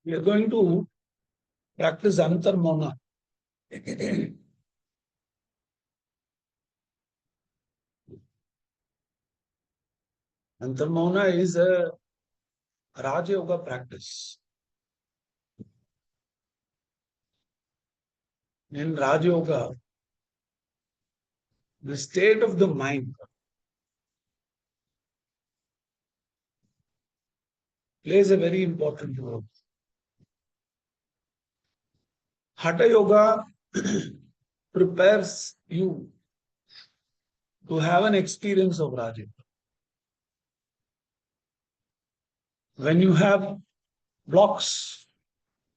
We are going to practice Antar Mouna. Antar Mouna is a Raja Yoga practice. In Raja Yoga, the state of the mind plays a very important role. Hatha Yoga prepares you to have an experience of Raja Yoga. When you have blocks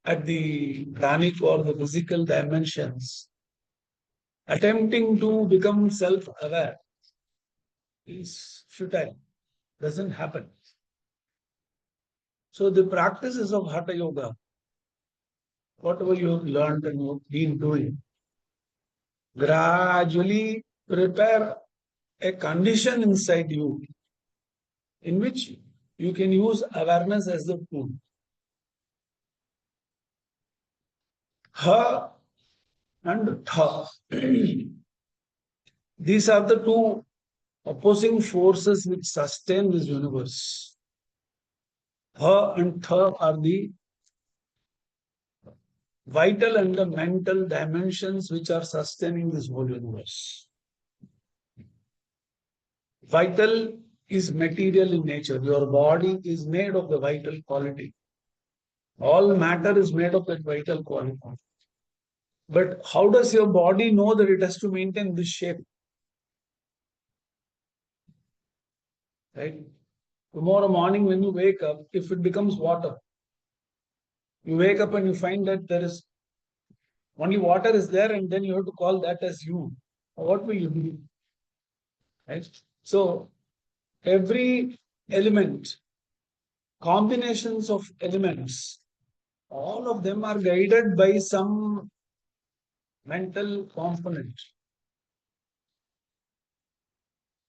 at the pranic or the physical dimensions, attempting to become self-aware is futile, doesn't happen. So the practices of Hatha Yoga, whatever you have learned and you've been doing, gradually prepare a condition inside you in which you can use awareness as the tool. Ha and Tha. These are the two opposing forces which sustain this universe. Ha and Tha are the vital and the mental dimensions which are sustaining this whole universe. Vital is material in nature. Your body is made of the vital quality. All matter is made of that vital quality. But how does your body know that it has to maintain this shape? Right? Tomorrow morning when you wake up, if it becomes water, you wake up and you find that there is only water is there, and then you have to call that as you. What will you do? Right? So every element, combinations of elements, all of them are guided by some mental component.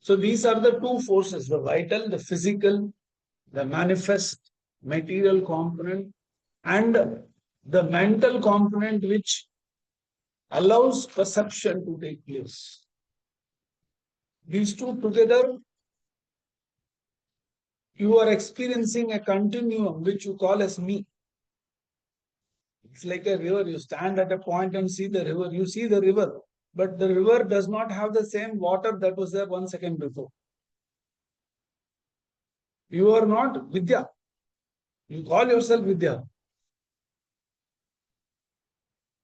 So these are the two forces, the vital, the physical, the manifest material component, and the mental component which allows perception to take place. These two together, you are experiencing a continuum which you call as me. It's like a river. You stand at a point and see the river. You see the river, but the river does not have the same water that was there 1 second before. You are not Vidya. You call yourself Vidya.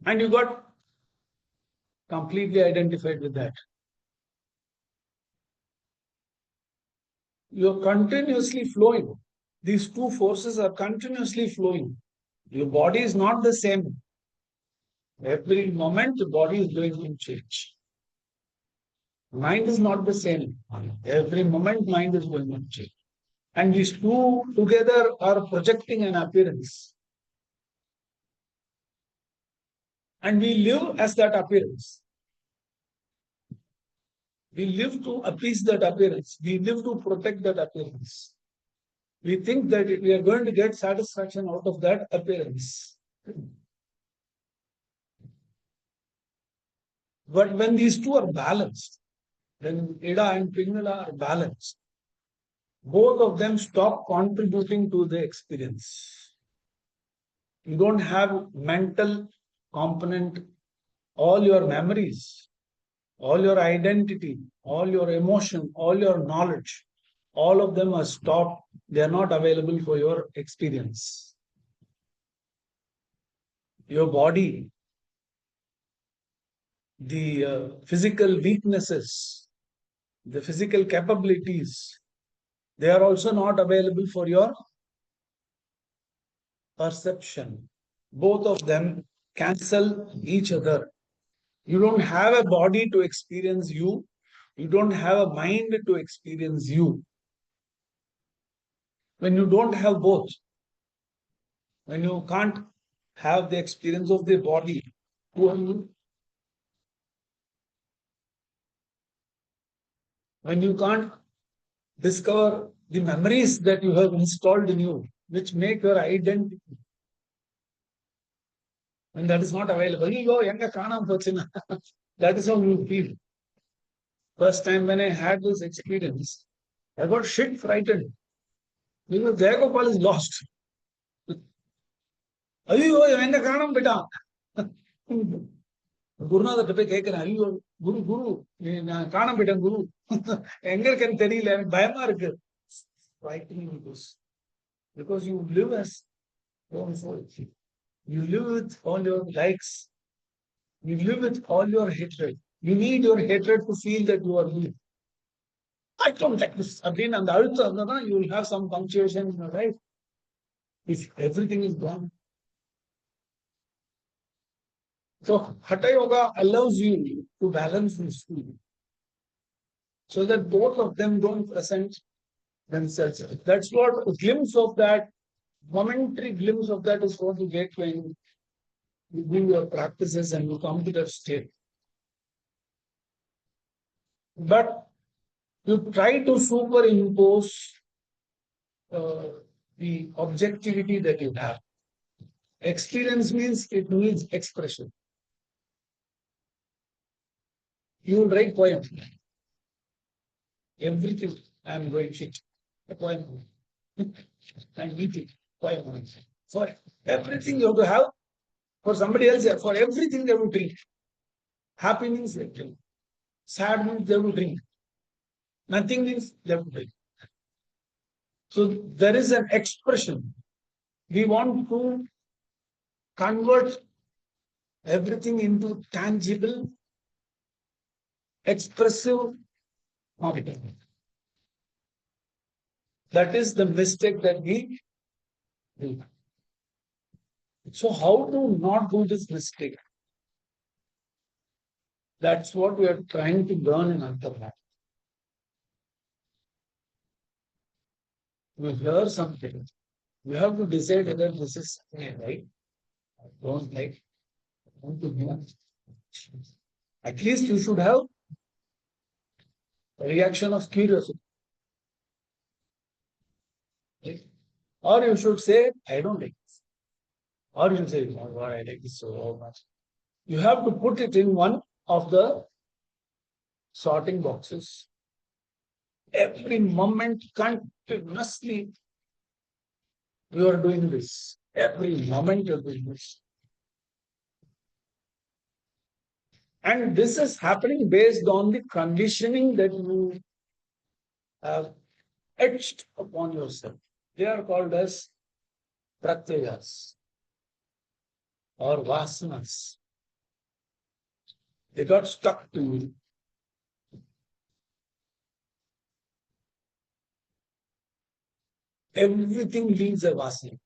And you got completely identified with that. You're continuously flowing. These two forces are continuously flowing. Your body is not the same. Every moment the body is going to change. Mind is not the same. Every moment mind is going to change. And these two together are projecting an appearance. And we live as that appearance. We live to appease that appearance. We live to protect that appearance. We think that we are going to get satisfaction out of that appearance. But when these two are balanced, when Ida and Pingala are balanced, both of them stop contributing to the experience. You don't have mental component, all your memories, all your identity, all your emotion, all your knowledge, all of them are stopped. They are not available for your experience. Your body, the physical weaknesses, the physical capabilities, they are also not available for your perception. Both of them cancel each other. You don't have a body to experience you. You don't have a mind to experience you. When you don't have both, when you can't have the experience of the body, who are you? when you can't discover the memories that you have installed in you, which make your identity, when that is not available, you go, that is how you feel. First time when I had this experience, I got shit frightened because Jayagopal is lost. ஐயோ எங்க காணாம போயிட்டான் குருநாதர்கிட்ட போய் கேட்கிறேன் ஐயோ குரு குரு நான் காணாம போயிட்டேன் குரு எங்க இருக்கேன்னு தெரியல எனக்கு பயமா இருக்கு frightening because you live as your own soul. You live with all your likes. You live with all your hatred. You need your hatred to feel that you are you. I don't like this. Again, and the other, you will have some punctuation in your life. If everything is gone. So, Hatha Yoga allows you to balance these two so that both of them don't present themselves. That's what a glimpse of that, momentary glimpse of that is what you get when you do your practices and you come to that state. But you try to superimpose the objectivity that you have. Experience means it needs expression. You will write poem. Everything I am going shit. A poem. I'm eating. Poem. For everything you have to have. For somebody else, for everything they will drink. Happy means they drink. Sad means they will drink. Nothing means they will drink. So there is an expression. We want to convert everything into tangible, expressive object. That is the mistake that we do. So how to not do this mistake? That's what we are trying to learn in Antar Mouna. You hear something, you have to decide whether this is right, I don't like, I want to hear. At least you should have a reaction of curiosity. Right? Or you should say, I don't like this. Or you say, oh God, I like this so much. You have to put it in one of the sorting boxes. Every moment, continuously, you are doing this. Every moment you are doing this. And this is happening based on the conditioning that you have etched upon yourself. They are called as pratyahas or vasanas. They got stuck to you. Everything leaves a vasana.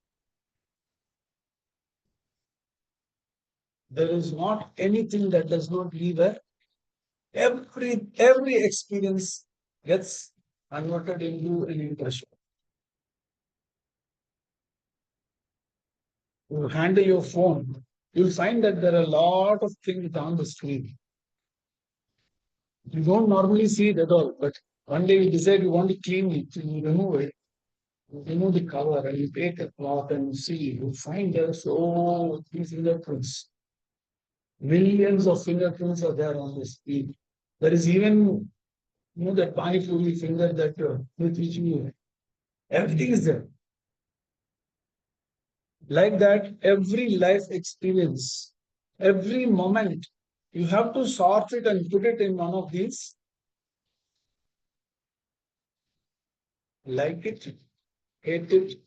There is not anything that does not leave a. Every experience gets converted into an impression. You handle your phone, you'll find that there are a lot of things on the screen. You don't normally see it at all, but one day you decide you want to clean it, you remove it, you remove the cover, and you take a cloth and you see, you find there are so many fingerprints. Millions of fingerprints are there on the screen. There is even, that Pani Puri finger that with which you, everything is there. Like that, every life experience, every moment, you have to sort it and put it in one of these. Like it, hate it,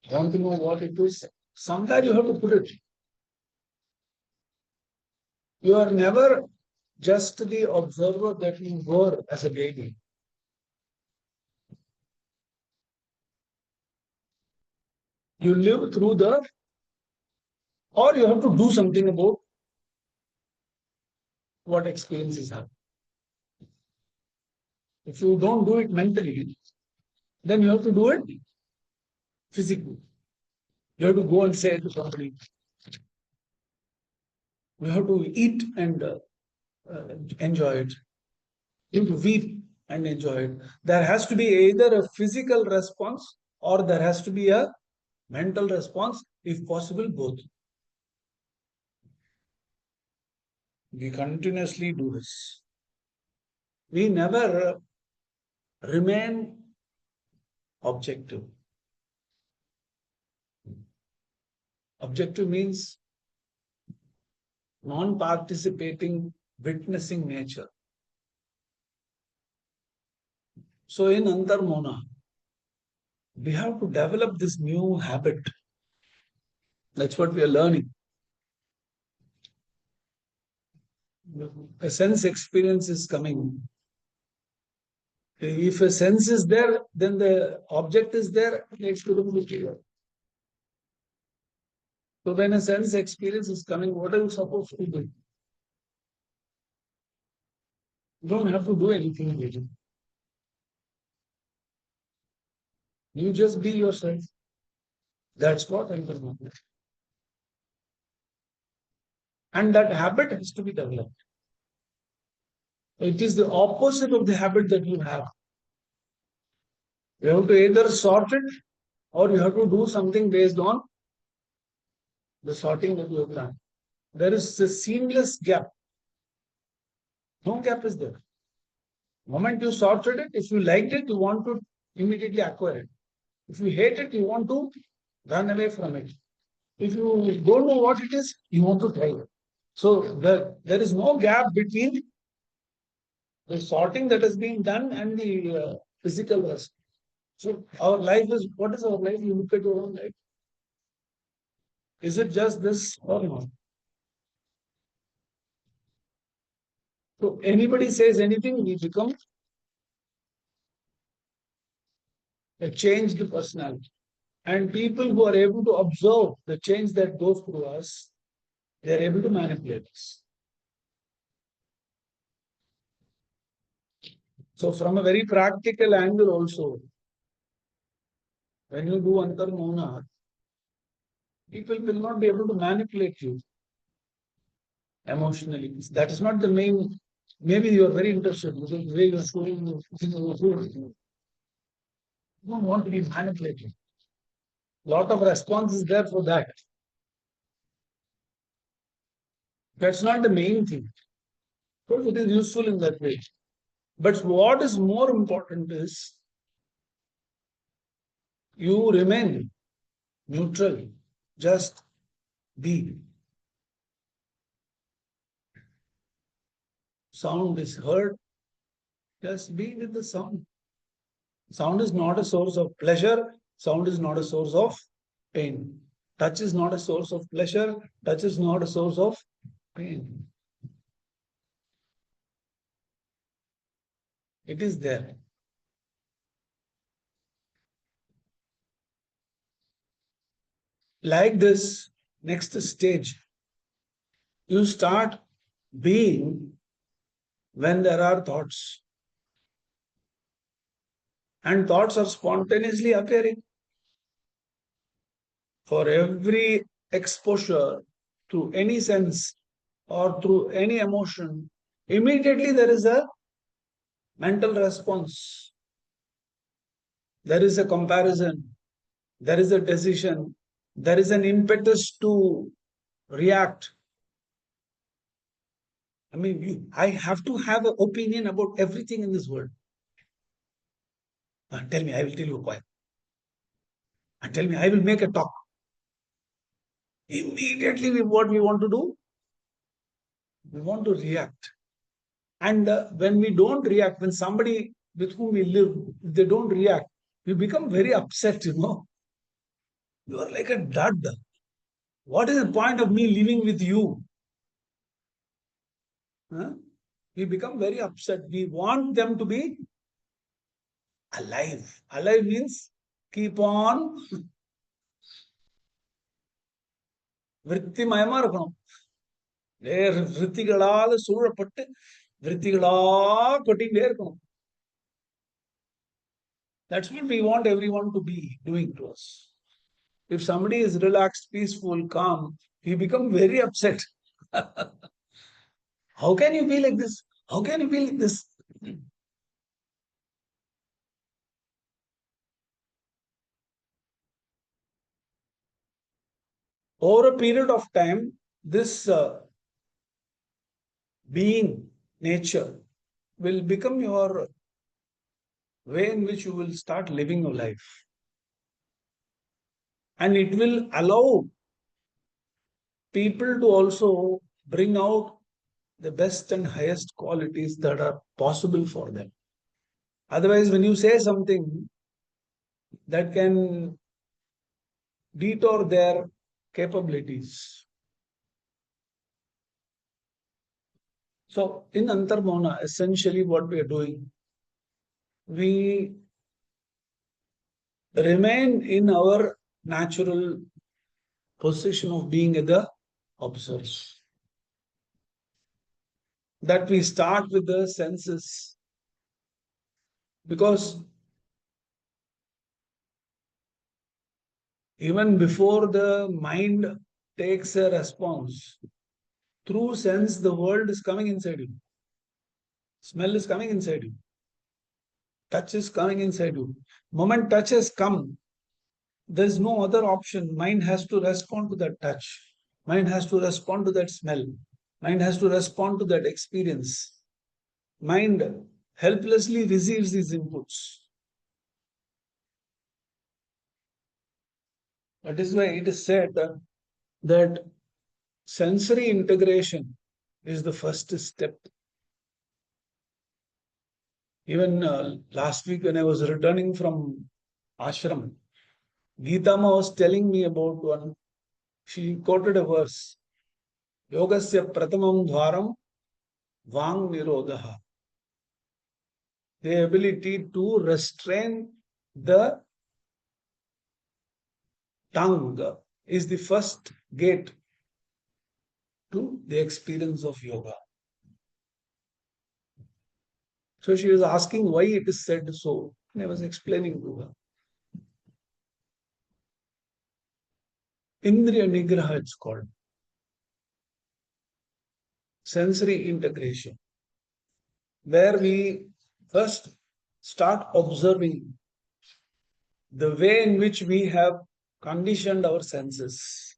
want to know what it is. Somewhere you have to put it. You are never just the observer that you were as a baby. You live through the, or you have to do something about what experiences happen. If you don't do it mentally, then you have to do it physically. You have to go and say to somebody. You have to eat and enjoy it. You have to weep and enjoy it. There has to be either a physical response or there has to be a mental response, if possible, both. We continuously do this. We never remain objective. Objective means non-participating, witnessing nature. So in Antar Mouna, we have to develop this new habit. That's what we are learning. A sense experience is coming. If a sense is there, then the object is there, it shouldn't be clear. So when a sense experience is coming, what are you supposed to do? You don't have to do anything really. You just be yourself. That's what I'm talking about. And that habit has to be developed. It is the opposite of the habit that you have. You have to either sort it or you have to do something based on the sorting that you have done. There is a seamless gap. No gap is there. The moment you sorted it, if you liked it, you want to immediately acquire it. If you hate it, you want to run away from it. If you don't know what it is, you want to try it. So there is no gap between the sorting that has been done and the physical rest. So our life is, what is our life? You look at your own life. Is it just this or not? So anybody says anything, we become a changed personality. And people who are able to observe the change that goes through us, they are able to manipulate us. So from a very practical angle also, when you do Antar Mouna, people will not be able to manipulate you emotionally. That is not the main. Maybe you are very interested because the way you are showing you don't want to be manipulated. A lot of response is there for that. That's not the main thing. So it is useful in that way. But what is more important is you remain neutral. Just be. Sound is heard. Just be with the sound. Sound is not a source of pleasure. Sound is not a source of pain. Touch is not a source of pleasure. Touch is not a source of pain. It is there. Like this, next stage, you start being when there are thoughts. And thoughts are spontaneously appearing. For every exposure to any sense or through any emotion, immediately there is a mental response. There is a comparison. There is a decision. There is an impetus to react. I mean, I have to have an opinion about everything in this world. Tell me, I will tell you why. And tell me, I will make a talk. Immediately, what we want to do? We want to react. And when we don't react, when somebody with whom we live, if they don't react, we become very upset, you know. You are like a dud. What is the point of me living with you? Huh? We become very upset. We want them to be alive. Alive means keep on விருத்திமயமா இருக்கணும். விருத்திகளால சூழப்பட்டு விருத்திகளா கொட்டிகிட்டே இருக்கணும். That's what we want everyone to be doing to us. If somebody is relaxed, peaceful, calm, we become very upset. How can you be like this? How can you be like this? Over a period of time, this being, nature, will become your way in which you will start living your life. And it will allow people to also bring out the best and highest qualities that are possible for them. Otherwise, when you say something that can detour their capabilities. So, in Antar Mouna, essentially what we are doing, we remain in our natural position of being the observer. That we start with the senses, because even before the mind takes a response, through sense, the world is coming inside you. Smell is coming inside you. Touch is coming inside you. Moment touch has come, there is no other option. Mind has to respond to that touch. Mind has to respond to that smell. Mind has to respond to that experience. Mind helplessly receives these inputs. That is why it is said that sensory integration is the first step. Even last week when I was returning from ashram, Geetama was telling me about one. She quoted a verse. Yogasya pratamam dwaram vang nirodha. The ability to restrain the tongue is the first gate to the experience of yoga. So she was asking why it is said so. And I was explaining to her. Indriya Nigraha, it's called. Sensory integration. Where we first start observing the way in which we have conditioned our senses.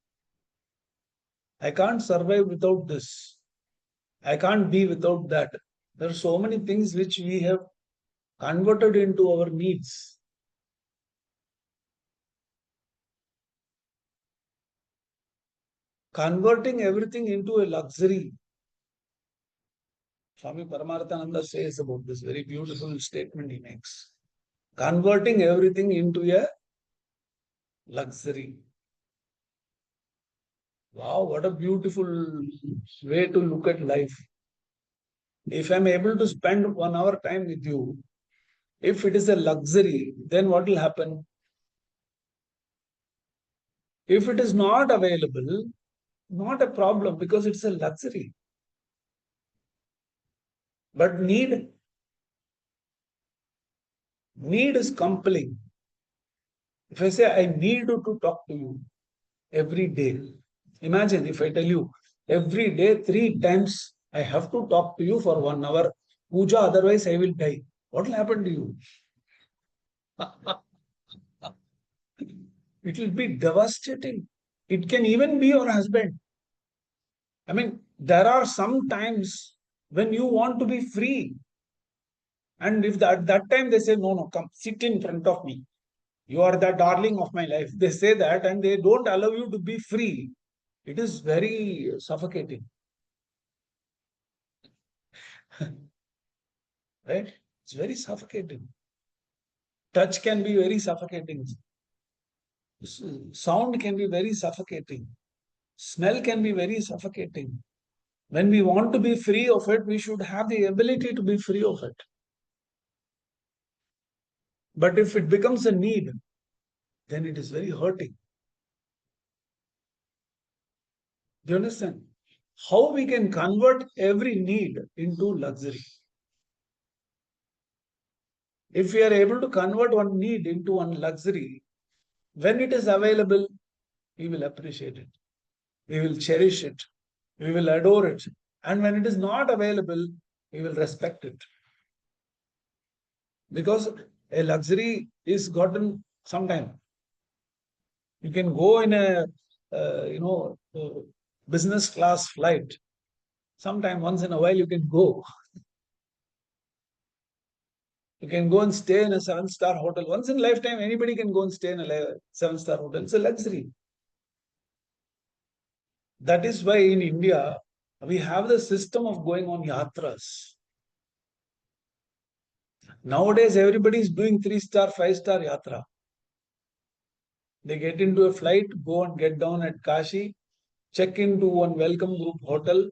I can't survive without this. I can't be without that. There are so many things which we have converted into our needs. Converting everything into a luxury. Swami Paramarthananda says about this very beautiful statement he makes. Converting everything into a luxury. Wow, what a beautiful way to look at life. If I'm able to spend 1 hour time with you, if it is a luxury, then what will happen? If it is not available, not a problem because it's a luxury. But need is compelling. If I say I need to talk to you every day, imagine if I tell you every day 3 times I have to talk to you for 1 hour, puja, otherwise I will die. What will happen to you? It will be devastating. It can even be your husband. I mean, there are some times when you want to be free. And if that time they say, no, come, sit in front of me. You are the darling of my life. They say that and they don't allow you to be free. It is very suffocating. Right? It's very suffocating. Touch can be very suffocating. Sound can be very suffocating. Smell can be very suffocating. When we want to be free of it, we should have the ability to be free of it. But if it becomes a need, then it is very hurting. Do you understand? How we can convert every need into luxury? If we are able to convert one need into one luxury, when it is available, we will appreciate it. We will cherish it. We will adore it. And when it is not available, we will respect it. Because a luxury is gotten sometime. You can go in a business class flight. Sometime once in a while you can go. You can go and stay in a 7-star hotel. Once in a lifetime, anybody can go and stay in a 7-star hotel. It's a luxury. That is why in India, we have the system of going on yatras. Nowadays, everybody is doing 3-star, 5-star yatra. They get into a flight, go and get down at Kashi, check into one welcome group hotel,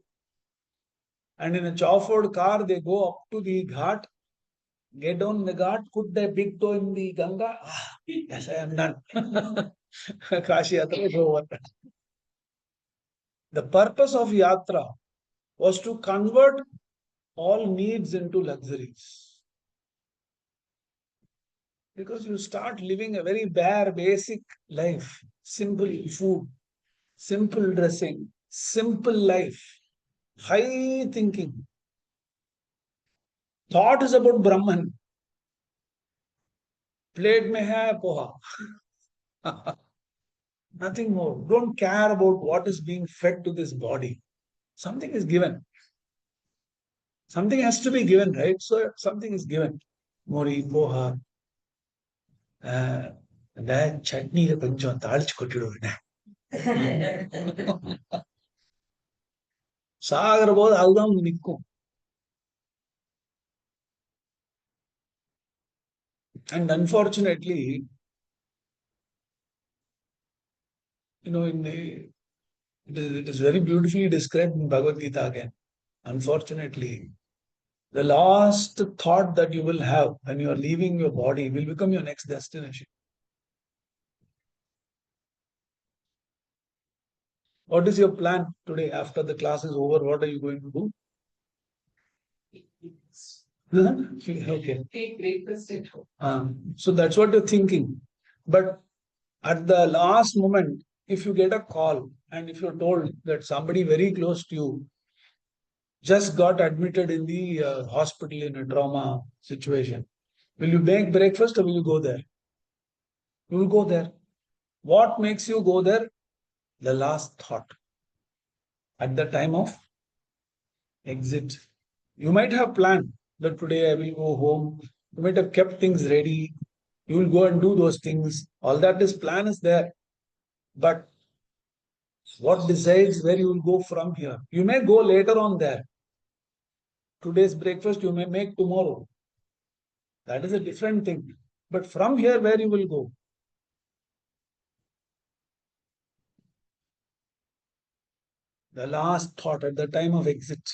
and in a chauffeured car, they go up to the ghat, get down the ghat, put their big toe in the Ganga. Ah, yes, I am done. Kashi yatra is over. The purpose of yatra was to convert all needs into luxuries. Because you start living a very bare, basic life, simple food, simple dressing, simple life, high thinking. Thought is about Brahman. Plate mein hai poha. Nothing more. Don't care about what is being fed to this body. Something is given. Something has to be given, right? So something is given. Mori, poha, அந்த சட்னியில கொஞ்சம் தாளிச்சு கொட்டிடுவேன். சாகிற போது அதுதான் நிற்கும். And unfortunately, it is very beautifully described in Bhagavad Gita again. Unfortunately, the last thought that you will have when you are leaving your body will become your next destination. What is your plan today after the class is over? What are you going to do? Okay. Take breakfast at home. So that's what you're thinking. But at the last moment, if you get a call and if you're told that somebody very close to you just got admitted in the hospital in a trauma situation, will you make breakfast or will you go there? You will go there. What makes you go there? The last thought. At the time of exit, you might have planned that today I will go home. You might have kept things ready. You will go and do those things. All that is plan is there. But what decides where you will go from here? You may go later on there. Today's breakfast you may make tomorrow. That is a different thing. But from here, where you will go? The last thought at the time of exit.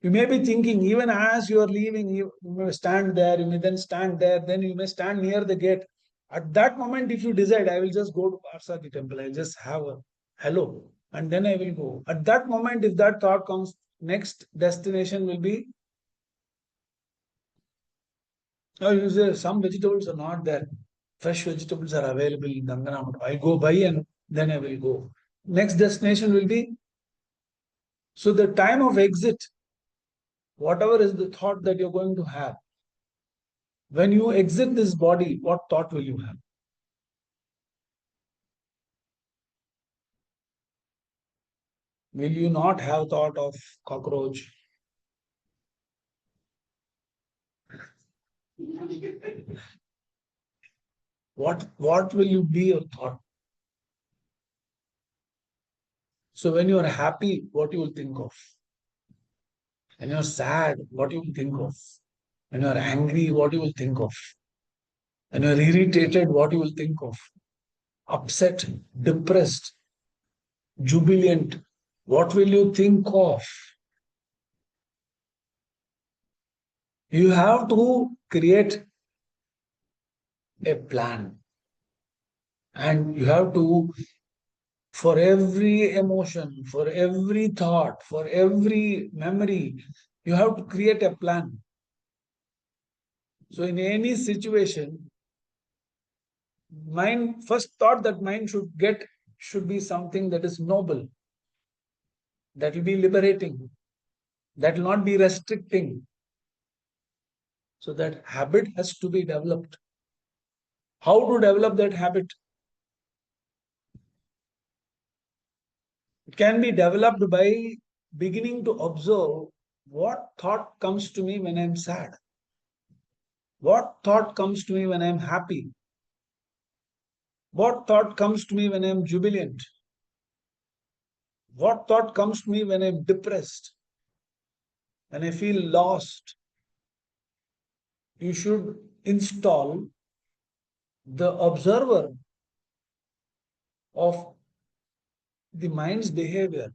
You may be thinking, even as you are leaving, you may stand there, you may then stand there, then you may stand near the gate. At that moment, if you decide, I will just go to Parsati temple, I'll just have a hello, and then I will go. At that moment, if that thought comes, next destination will be, oh, you say some vegetables are not there. Fresh vegetables are available in Ganganam. I go buy and then I will go. Next destination will be, so the time of exit, whatever is the thought that you're going to have, when you exit this body, what thought will you have? Will you not have thought of cockroach? What will you be your thought? So when you are happy, what you will think of? When you are sad, what you will think of? When you are angry, what you will think of? When you are irritated, what you will think of? Upset, depressed, jubilant, what will you think of? You have to create a plan. And you have to, for every emotion, for every thought, for every memory, you have to create a plan. So in any situation, first thought that mind should get should be something that is noble, that will be liberating, that will not be restricting. So that habit has to be developed. How to develop that habit? It can be developed by beginning to observe what thought comes to me when I'm sad, what thought comes to me when I'm happy, what thought comes to me when I'm jubilant, what thought comes to me when I'm depressed, when I feel lost. You should install the observer of the mind's behavior.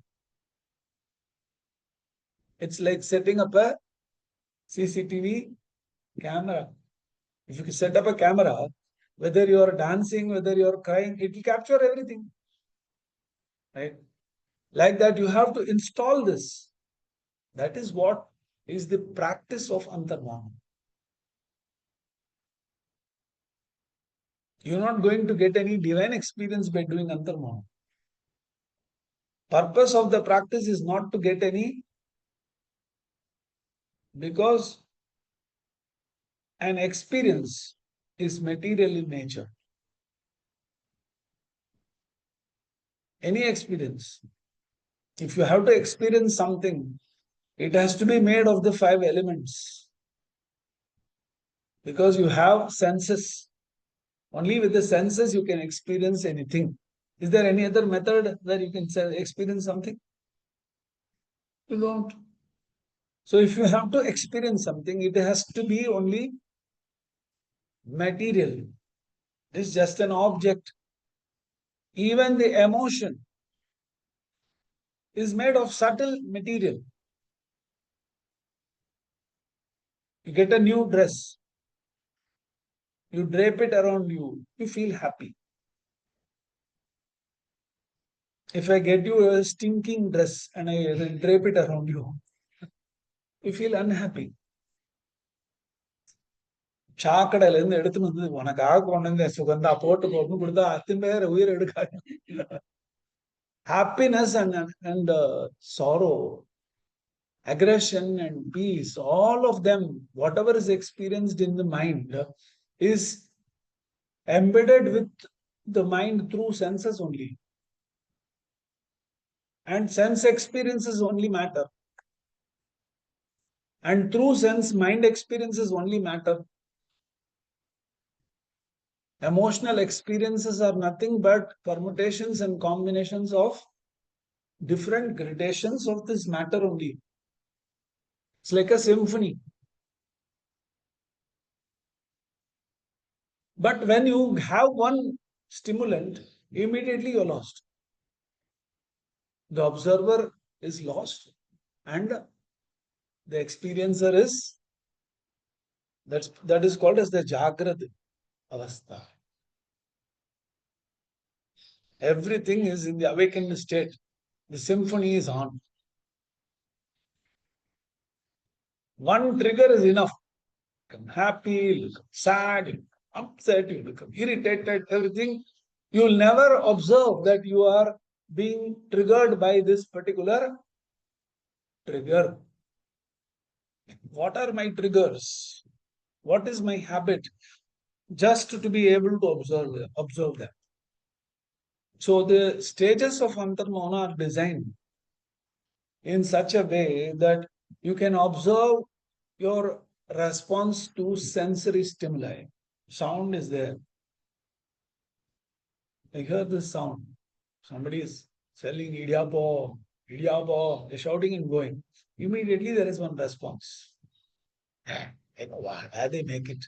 It's like setting up a CCTV camera. If you set up a camera, whether you are dancing, whether you are crying, it will capture everything. Right? Like that, you have to install this. That is what is the practice of Antar Mouna. You're not going to get any divine experience by doing Antar Mouna. Purpose of the practice is not to get any, because an experience is material in nature. Any experience. If you have to experience something, it has to be made of the five elements. Because you have senses. Only with the senses you can experience anything. Is there any other method that you can experience something? You don't. So if you have to experience something, it has to be only material. It's just an object. Even the emotion is made of subtle material. You get a new dress, you drape it around you, you feel happy. If I get you a stinking dress and I drape it around you, you feel unhappy. சாக்கடையில இருந்து எடுத்துன்னு வந்து உனக்காக கொண்டு வந்து சுகந்தா போட்டு போட்டு கொடுத்தா அத்தின் உயிர் எடுக்காது. Happiness and sorrow, aggression and peace, all of them, whatever is experienced in the mind, is embedded with the mind through senses only. And sense experiences only matter. And through sense, mind experiences only matter. Emotional experiences are nothing but permutations and combinations of different gradations of this matter only. It's like a symphony. But when you have one stimulant, immediately you're lost. The observer is lost and the experiencer is, that is called as the Jagrad Avastha. Everything is in the awakened state. The symphony is on. One trigger is enough. Become happy, you become sad, you become upset, you become irritated, everything. You will never observe that you are being triggered by this particular trigger. What are my triggers? What is my habit? Just to be able to observe them. So the stages of Antar Mouna are designed in such a way that you can observe your response to sensory stimuli. Sound is there. I hear this sound. Somebody is selling idiyapo, idiyapo, they're shouting and going. Immediately there is one response. I know why they make it.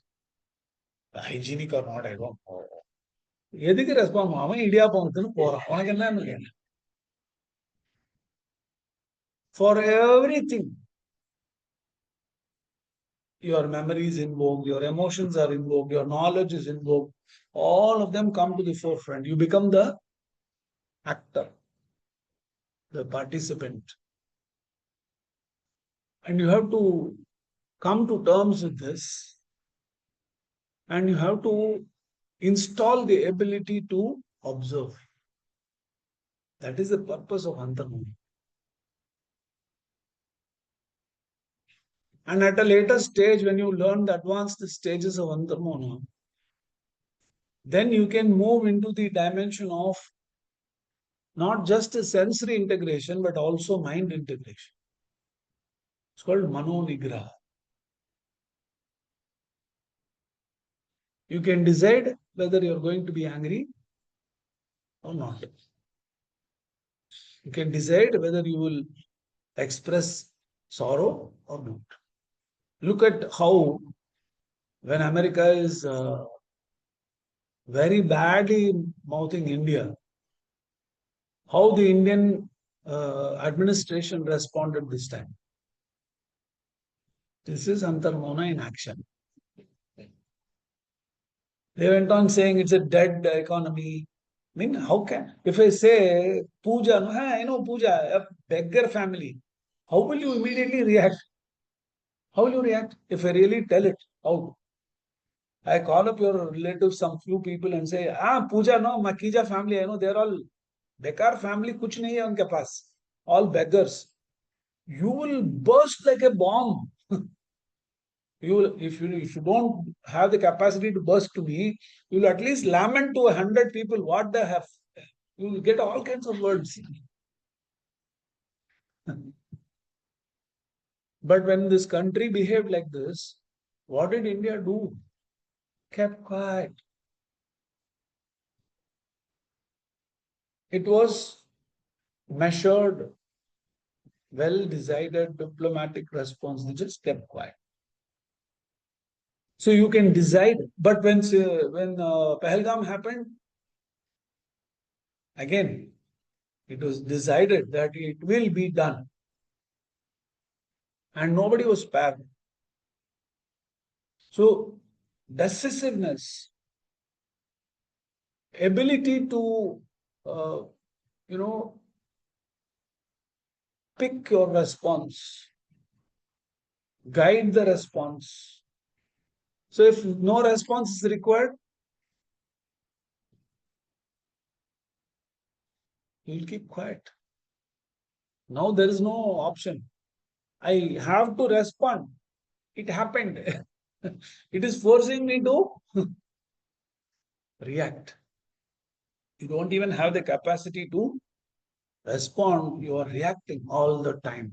Hygienic or not, I don't know. எதுக்கு respond அவன் இடியாப்பம் போறான் உனக்கு என்ன? For everything, your memory is invoked, your emotions are invoked, your knowledge is invoked. All of them come to the forefront. You become the actor, the participant. And you have to come to terms with this. And you have to install the ability to observe. That is the purpose of Antar Mouna. And at a later stage, when you learn the advanced stages of Antar Mouna, then you can move into the dimension of not just a sensory integration, but also mind integration. It's called Mano Nigraha. You can decide whether you're going to be angry or not. You can decide whether you will express sorrow or not. Look at how, when America is very badly mouthing India, how the Indian administration responded this time. This is Antar Mouna in action. They went on saying it's a dead economy. I mean, how can, if I say Puja, no, I know Puja, a beggar family, how will you immediately react? How will you react if I really tell it out? I call up your relatives, some few people, and say, Puja, no, Makija family, I know they're all bekar family, kuch nahi hai unke paas, all beggars. You will burst like a bomb. If you don't have the capacity to burst to me, you will at least lament to 100 people what they have. You will get all kinds of words. But when this country behaved like this, what did India do? Kept quiet. It was measured, well decided diplomatic response. They just kept quiet. So you can decide. But when Pahalgam happened, again, it was decided that it will be done. And nobody was spared. So decisiveness, ability to, uh, you know, pick your response, guide the response. So if no response is required, you'll keep quiet. Now there is no option. I have to respond. It happened. It is forcing me to react. You don't even have the capacity to respond. You are reacting all the time.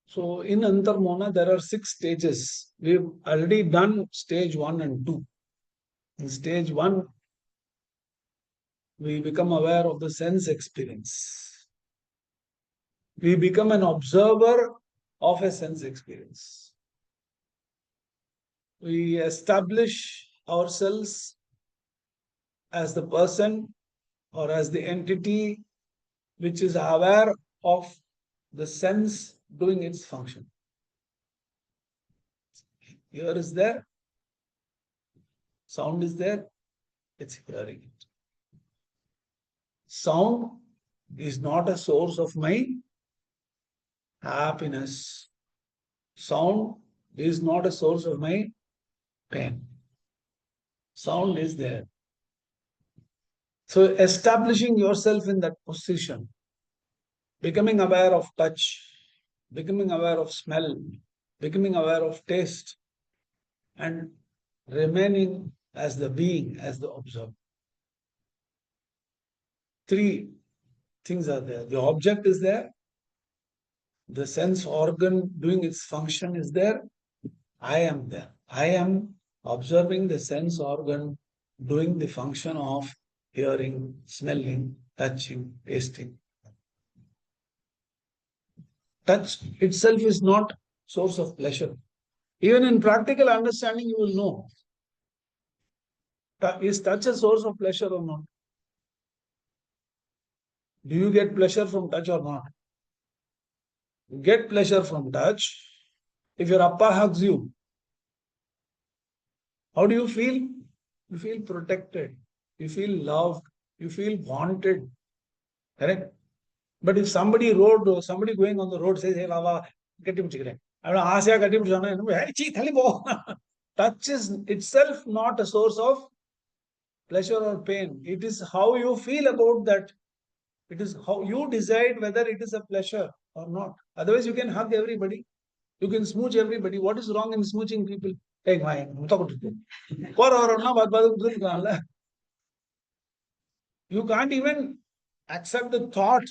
So in Antar Mouna, there are 6 stages. We've already done stage 1 and 2. In stage 1, we become aware of the sense experience. We become an observer of a sense experience. We establish ourselves as the person or as the entity which is aware of the sense doing its function. Ear is there, sound is there, it's hearing it. Sound is not a source of my happiness. Sound is not a source of my pain. Sound is there. So establishing yourself in that position, becoming aware of touch, becoming aware of smell, becoming aware of taste, and remaining as the being, as the observer. 3 things are there. The object is there, the sense organ doing its function is there, I am there. I am observing the sense organ doing the function of hearing, smelling, touching, tasting. Touch itself is not source of pleasure. Even in practical understanding, you will know. Is touch a source of pleasure or not? Do you get pleasure from touch or not? You get pleasure from touch. If your appa hugs you, how do you feel? You feel protected. You feel loved. You feel wanted. Correct? But if somebody going on the road says, hey, Baba, get him cigarette. I don't ask you, get him touch is itself not a source of pleasure or pain. It is how you feel about that. It is how you decide whether it is a pleasure or not. Otherwise, you can hug everybody. You can smooch everybody. What is wrong in smooching people? Hey, You can't even accept the thought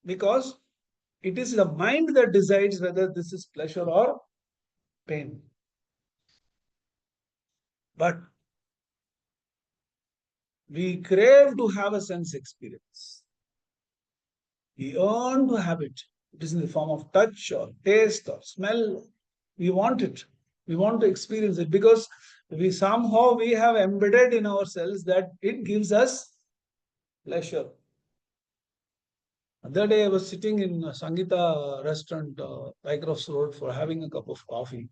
because it is the mind that decides whether this is pleasure or pain. But we crave to have a sense experience. We yearn to have it. It is in the form of touch or taste or smell. We want it. We want to experience it because we have embedded in ourselves that it gives us pleasure. The other day I was sitting in a Sangita restaurant, Bycross Road, for having a cup of coffee.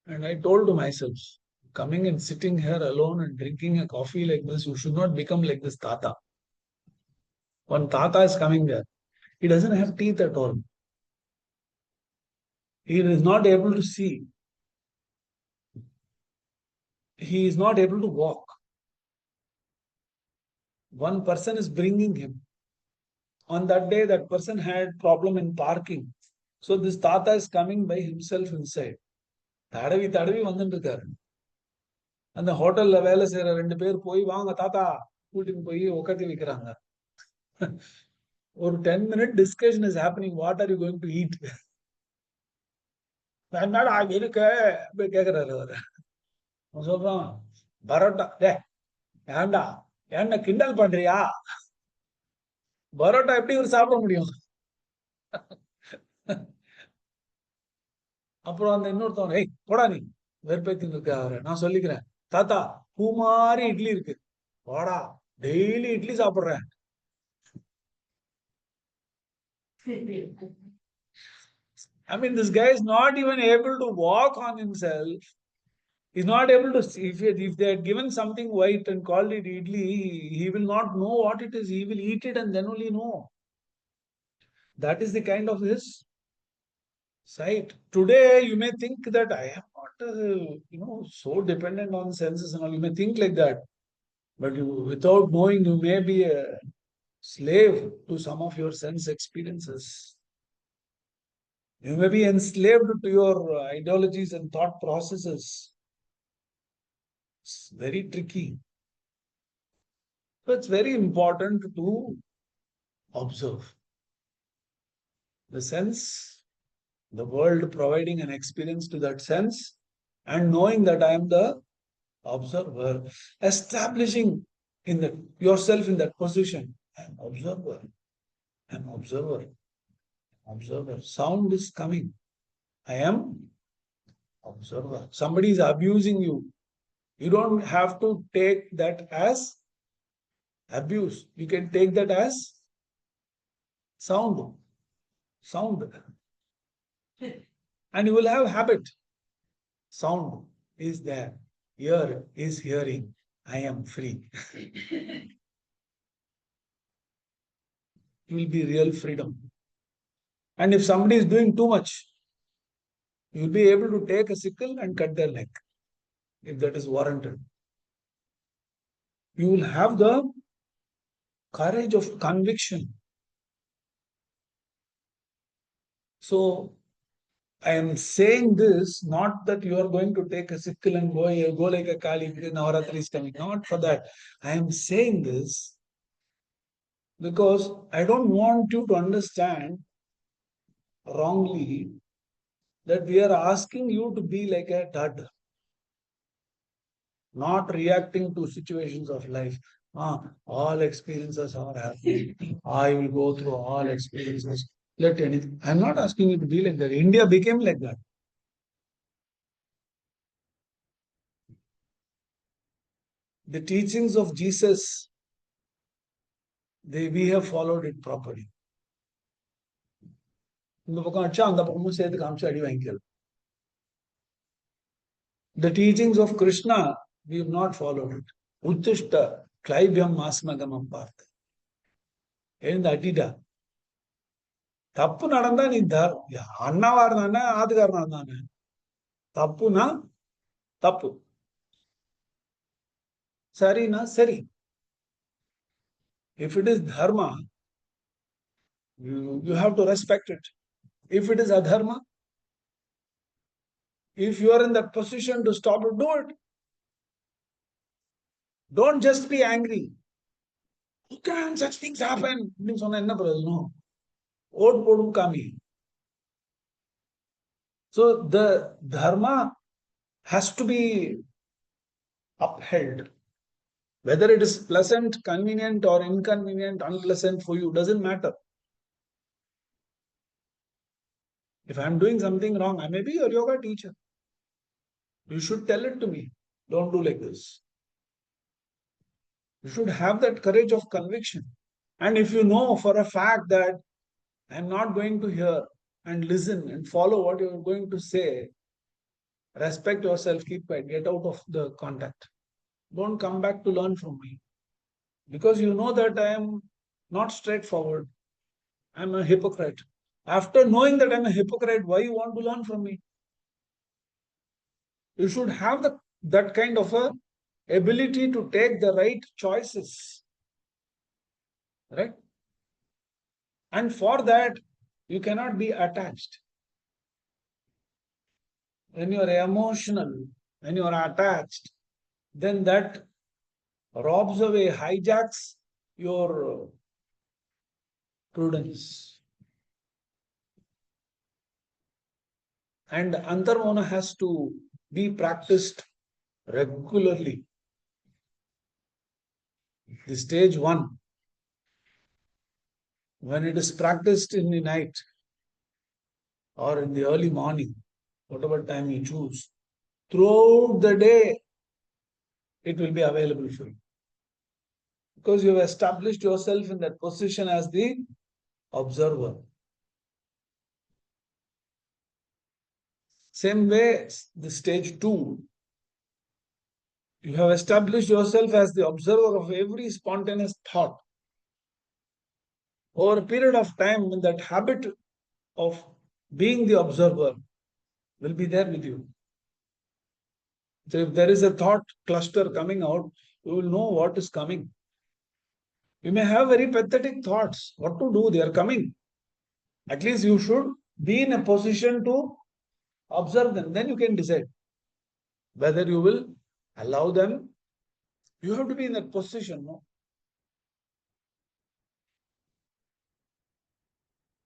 And I told to myself, coming and sitting here alone and drinking a coffee like this, you should not become like this Tata. One Tata is coming there. He doesn't have teeth at all. He is not able to see. He is not able to walk. One person is bringing him. On that day, that person had problem in parking. So this Tata is coming by himself inside. தடவி தடவி வந்துட்டு இருக்காரு. அந்த ஹோட்டல்ல வேலை செய்யற 2 பேர் போய் வாங்க தாத்தா கூட்டின்னு போய் உட்காத்தி வைக்கிறாங்க. ஒரு 10 minute discussion is happening. What are you going to eat? என்னடா இருக்க அப்படி கேக்குறாரு அவரு. சொல்றான் பரோட்டா. ஏண்டா என்ன கிண்டல் பண்றியா? பரோட்டா எப்படி இவர் சாப்பிட முடியும்? அப்புறம் அந்த இன்னொருத்தவன் ஏய் போடா நீ வெறுப்பேத்தின்னு இருக்க அவரை நான் சொல்லிக்கிறேன் தாத்தா பூ மாதிரி இட்லி இருக்கு போடா டெய்லி இட்லி சாப்பிடுறேன். I mean, this guy is not even able to walk on himself. He's not able to see. If they had given something white and called it idli, he will not know what it is. He will eat it and then only know. That is the kind of his sight. Today, you may think that I am not, so dependent on senses and all. You may think like that. But without knowing, you may be a slave to some of your sense experiences. You may be enslaved to your ideologies and thought processes. It's very tricky. So it's very important to observe the sense, the world providing an experience to that sense, and knowing that I am the observer, establishing yourself in that position. I am observer. I am observer. Observer. Sound is coming. I am observer. Somebody is abusing you. You don't have to take that as abuse. You can take that as sound. Sound. And you will have habit. Sound is there. Ear is hearing. I am free. It will be real freedom. And if somebody is doing too much, you will be able to take a sickle and cut their neck, if that is warranted. You will have the courage of conviction. So, I am saying this not that you are going to take a sickle and go like a Kali, Navaratri is coming. Not for that. I am saying this because I don't want you to understand wrongly that we are asking you to be like a dud, not reacting to situations of life. All experiences are happening. I will go through all experiences. Let anything. I'm not asking you to be like that. India became like that. The teachings of Jesus, we have followed it properly. The teachings of Krishna, we have not followed it. Uttishta, Klaibhyam Masmagamam Partha. எழுந்து அடிடா தப்பு நடந்தா நீ அண்ணாவா இருந்தானே ஆத்துக்காரனா இருந்தானே தப்புனா தப்பு சரினா சரி. If it is dharma, you have to respect it. If it is adharma, if you are in that position to stop it, do it. Don't just be angry. How can such things happen? No. So the dharma has to be upheld. Whether it is pleasant, convenient, or inconvenient, unpleasant for you, doesn't matter. If I'm doing something wrong, I may be your yoga teacher. You should tell it to me. Don't do like this. You should have that courage of conviction. And if you know for a fact that I'm not going to hear and listen and follow what you're going to say, respect yourself, keep quiet, get out of the contact. Don't come back to learn from me. Because you know that I am not straightforward. I'm a hypocrite. After knowing that I'm a hypocrite, why you want to learn from me? You should have that kind of a ability to take the right choices. Right? And for that, you cannot be attached. When you are emotional, when you are attached, then that robs away, hijacks your prudence. And Antar Mouna has to be practiced regularly. The stage 1, when it is practiced in the night or in the early morning, whatever time you choose, throughout the day, it will be available for you. Because you have established yourself in that position as the observer. Same way, the stage 2, you have established yourself as the observer of every spontaneous thought. Over a period of time, when that habit of being the observer will be there with you. So if there is a thought cluster coming out, you will know what is coming. You may have very pathetic thoughts. What to do? They are coming. At least you should be in a position to observe them. Then you can decide whether you will allow them. You have to be in that position. No?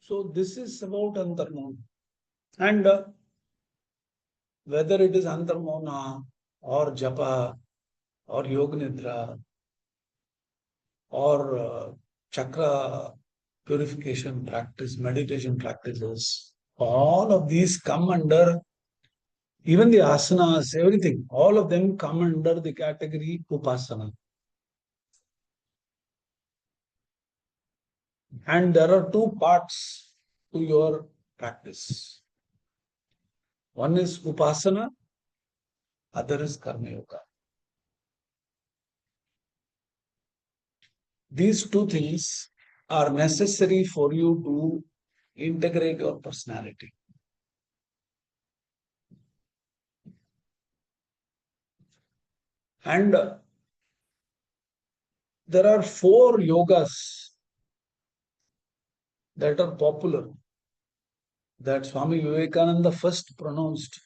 So this is about Antar Mouna. And whether it is Antar Mouna or Japa or Yoga Nidra or chakra purification practice, meditation practices, all of these come under, even the asanas, everything, all of them come under the category upasana. And there are two parts to your practice. One is upasana, other is karma yoga. These two things are necessary for you to integrate your personality. And there are 4 yogas that are popular that Swami Vivekananda first pronounced.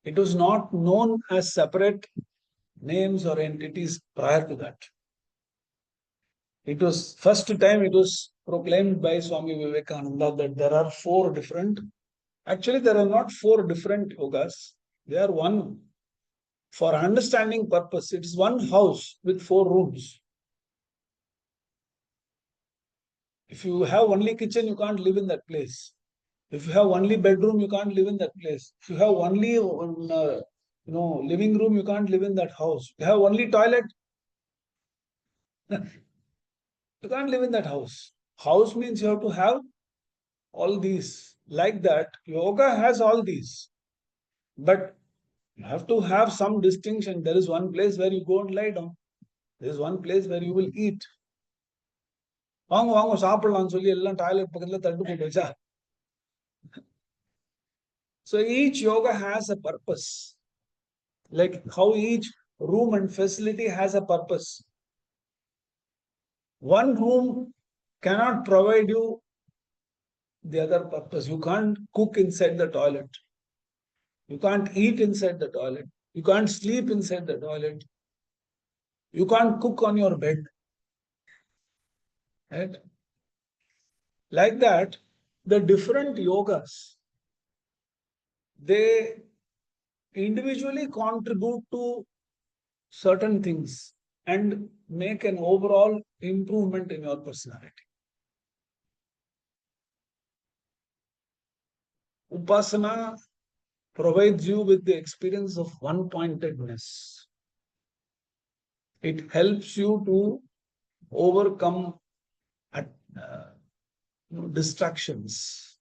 It was not known as separate names or entities prior to that. It was first time it was proclaimed by Swami Vivekananda that there are 4 different. Actually, there are not 4 different yogas. They are one. For understanding purpose, it is one house with 4 rooms. If you have only kitchen, you can't live in that place. If you have only bedroom, you can't live in that place. If you have only living room, you can't live in that house. If you have only toilet, you can't live in that house. House means you have to have all these. Like that, yoga has all these. But you have to have some distinction. There is one place where you go and lie down. There is one place where you will eat. வாங்க வாங்க சாப்பிடலாம்னு சொல்லி எல்லாம் toilet பக்கத்துல தட்டு போட்டு வச்சா. So each yoga has a purpose. Like how each room and facility has a purpose. One room cannot provide you the other purpose. You can't cook inside the toilet. You can't eat inside the toilet. You can't sleep inside the toilet. You can't cook on your bed. Right? Like that, the different yogas, they individually contribute to certain things and make an overall improvement in your personality. Upasana provides you with the experience of one-pointedness. It helps you to overcome uh, distractions,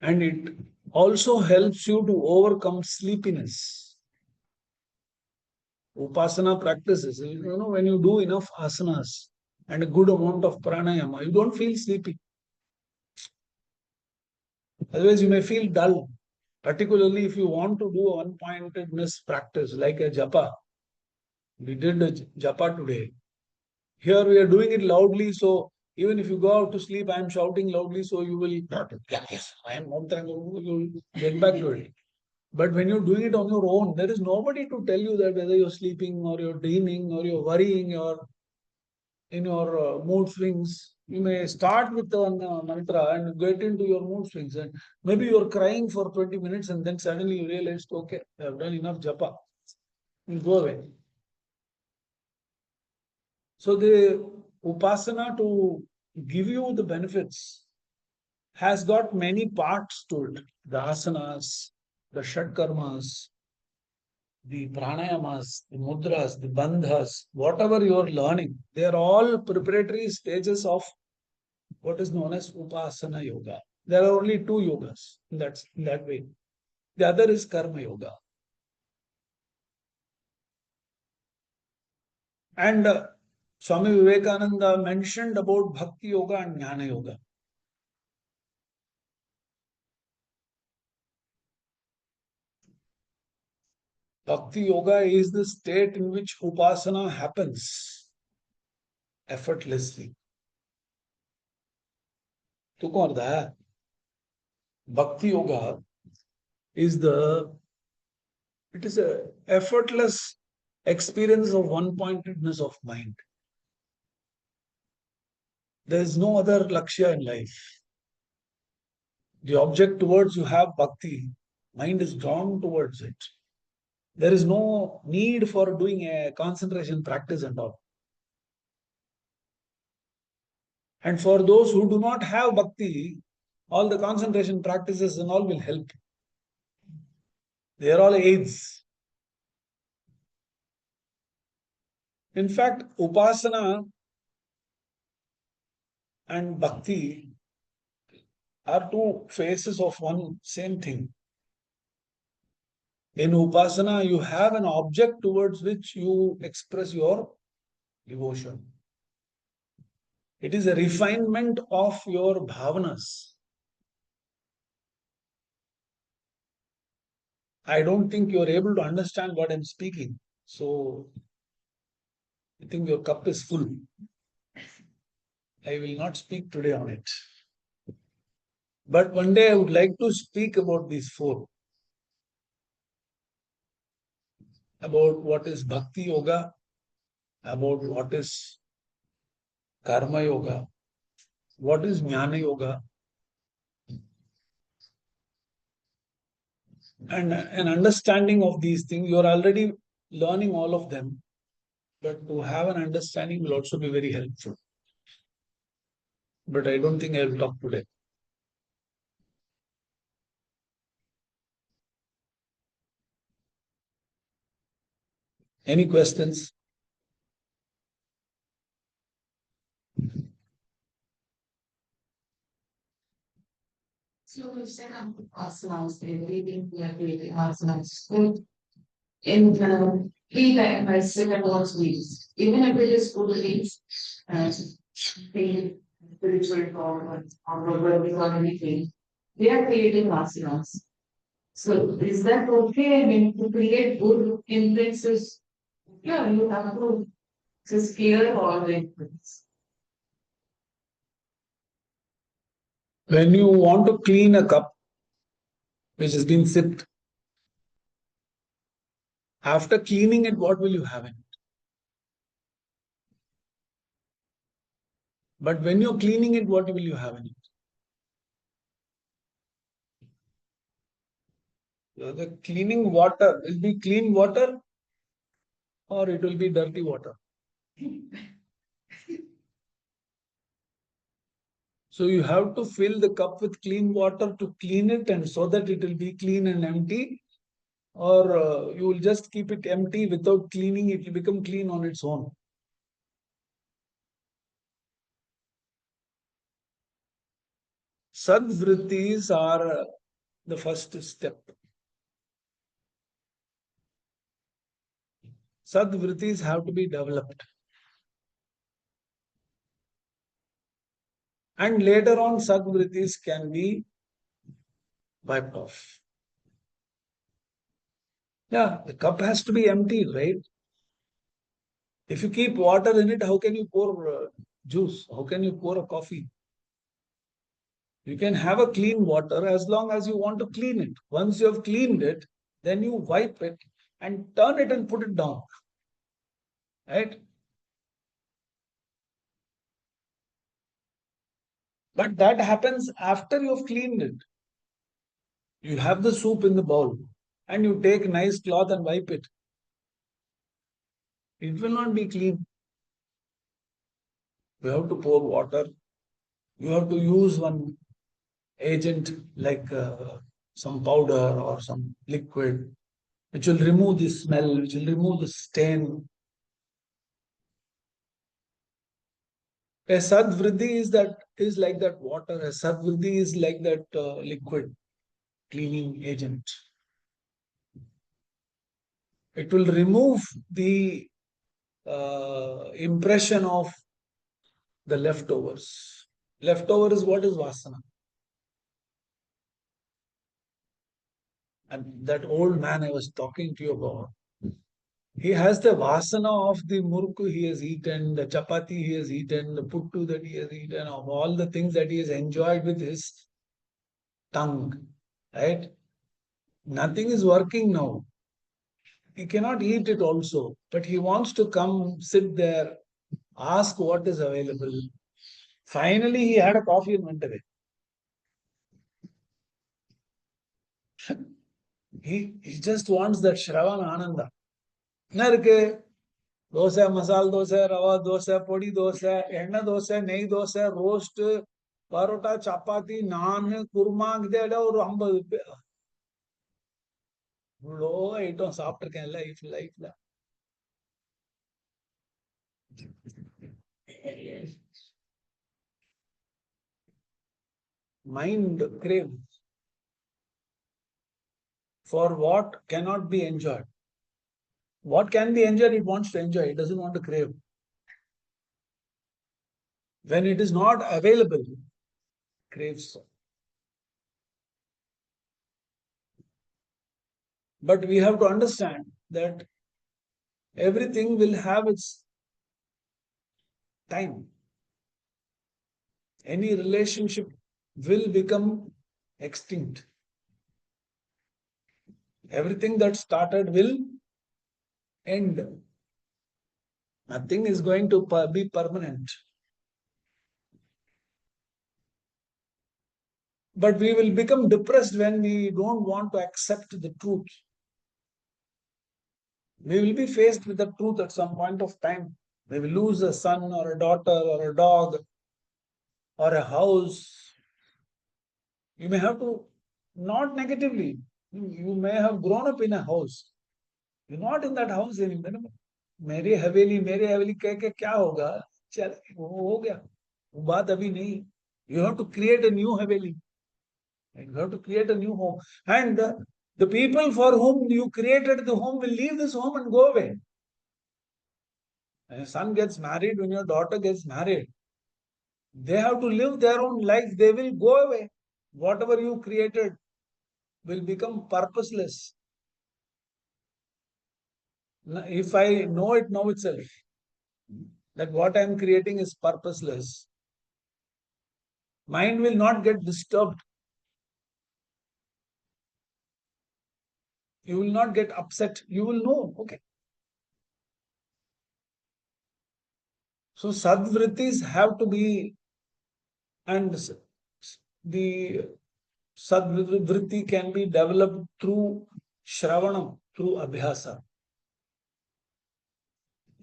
and it also helps you to overcome sleepiness. Upasana practices, when you do enough asanas and a good amount of pranayama, you don't feel sleepy. Otherwise, you may feel dull, particularly if you want to do a one-pointedness practice like a japa. We did a japa today. Here we are doing it loudly, so even if you go out to sleep, I am shouting loudly, so you will, yes, I am you'll get back to it. But when you're doing it on your own, there is nobody to tell you that whether you're sleeping or you're dreaming or you're worrying or in your mood swings. You may start with one mantra and get into your mood swings, and maybe you're crying for 20 minutes and then suddenly you realize, okay, I've done enough japa. You go away. So the upasana, to give you the benefits, has got many parts to it. The asanas, the shatkarmas, the pranayamas, the mudras, the bandhas, whatever you are learning, they are all preparatory stages of what is known as upasana yoga. There are only two yogas in that way. The other is karma yoga. And Swami Vivekananda mentioned about bhakti yoga and jnana yoga. Bhakti yoga is the state in which upasana happens effortlessly. Bhakti yoga is it is a effortless experience of one-pointedness of mind. There is no other lakshya in life. The object towards you have bhakti, mind is drawn towards it. There is no need for doing a concentration practice and all. And for those who do not have bhakti, all the concentration practices and all will help. They are all aids. In fact, upasana and bhakti are two faces of one same thing. In upasana, you have an object towards which you express your devotion. It is a refinement of your bhavanas. I don't think you are able to understand what I'm speaking. So, I think your cup is full. I will not speak today on it. But one day I would like to speak about these four. About what is bhakti yoga, about what is karma yoga, what is jnana yoga, and an understanding of these things. You are already learning all of them, but to have an understanding will also be very helpful. But I don't think I will talk today. Any questions? So you said asanas, reading, creating asanas. So in free time, I sit at all sleeps. Even if it is good sleeps, they spiritual talk or whatever or anything, they are creating asanas. So is that okay? I mean, to create good influences, yeah, you have to just clear all the influence. When you want to clean a cup which has been sipped, after cleaning it, what will you have in it? But when you're cleaning it, what will you have in it? So the cleaning water will be clean water or it will be dirty water. So you have to fill the cup with clean water to clean it, and so that it will be clean and empty, or you will just keep it empty without cleaning, it will become clean on its own. Sadvrittis are the first step. Sadvrittis have to be developed. And later on, sadvrittis can be wiped off. Yeah, the cup has to be empty, right? If you keep water in it, how can you pour juice? How can you pour a coffee? You can have a clean water as long as you want to clean it. Once you have cleaned it, then you wipe it and turn it and put it down. Right? But that happens after you've cleaned it. You have the soup in the bowl and you take a nice cloth and wipe it. It will not be clean. You have to pour water. You have to use one agent like some powder or some liquid which will remove the smell, which will remove the stain. A sadvriddhi is like that water. A sadvriddhi is like that liquid cleaning agent. It will remove the impression of the leftovers. Leftover is what is vasana. And that old man I was talking to you about, he has the vasana of the murku he has eaten, the chapati he has eaten, the puttu that he has eaten, of all the things that he has enjoyed with his tongue. Right? Nothing is working now. He cannot eat it also, but he wants to come, sit there, ask what is available. Finally, he had a coffee and went away. He just wants that Shravan Ananda. என்ன இருக்கு தோசை மசால் தோசை ரவா தோசை பொடி தோசை எண்ணெய் தோசை நெய் dosa roast parotta chapati நான் குருமா இதோட ஒரு 50 பேர் இவ்வளோ ஐட்டம் சாப்பிட்டுருக்கேன் லைஃப்ல mind crave for what cannot be enjoyed. What can be enjoyed, it wants to enjoy. It doesn't want to crave. When it is not available, craves. But we have to understand that everything will have its time. Any relationship will become extinct. Everything that started will end. Nothing is going to be permanent. But we will become depressed when we don't want to accept the truth. We will be faced with the truth at some point of time. We will lose a son or a daughter or a dog or a house. You may have to, not negatively, you may have grown up in a house. You're not in that house anymore. मेरी हवेली कह के क्या होगा चल वो हो गया वो बात अभी नहीं you have to create a new haveli you have to create a new home and the people for whom you created the home will leave this home and go away. When your son gets married, when your daughter gets married, they have to live their own life. They will go away. Whatever you created will become purposeless. If I know it now itself, that what I am creating is purposeless, mind will not get disturbed. You will not get upset. You will know, okay. So sadvrittis have to be, and the sadvritti can be developed through shravanam, through abhyasa.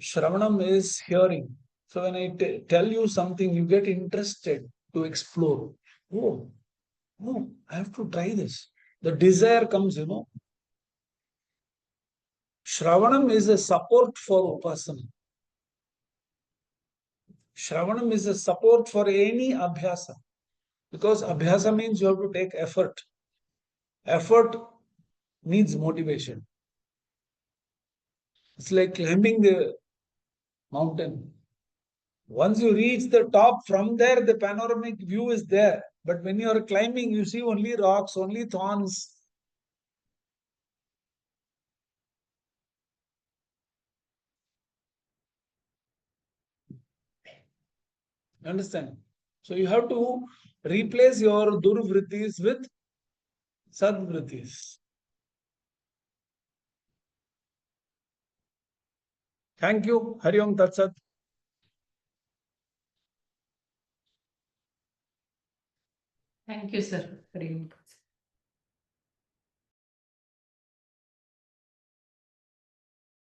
Shravanam is hearing. So when I tell you something, you get interested to explore. Oh, oh, I have to try this. The desire comes, Shravanam is a support for upasana. Shravanam is a support for any abhyasa. Because abhyasa means you have to take effort. Effort needs motivation. It's like climbing the mountain. Once you reach the top, from there the panoramic view is there. But when you are climbing, you see only rocks, only thorns. Understand? So you have to replace your durvrittis with sadvrittis. Thank you. Hari Om Tat Sat. Thank you, sir. Very good.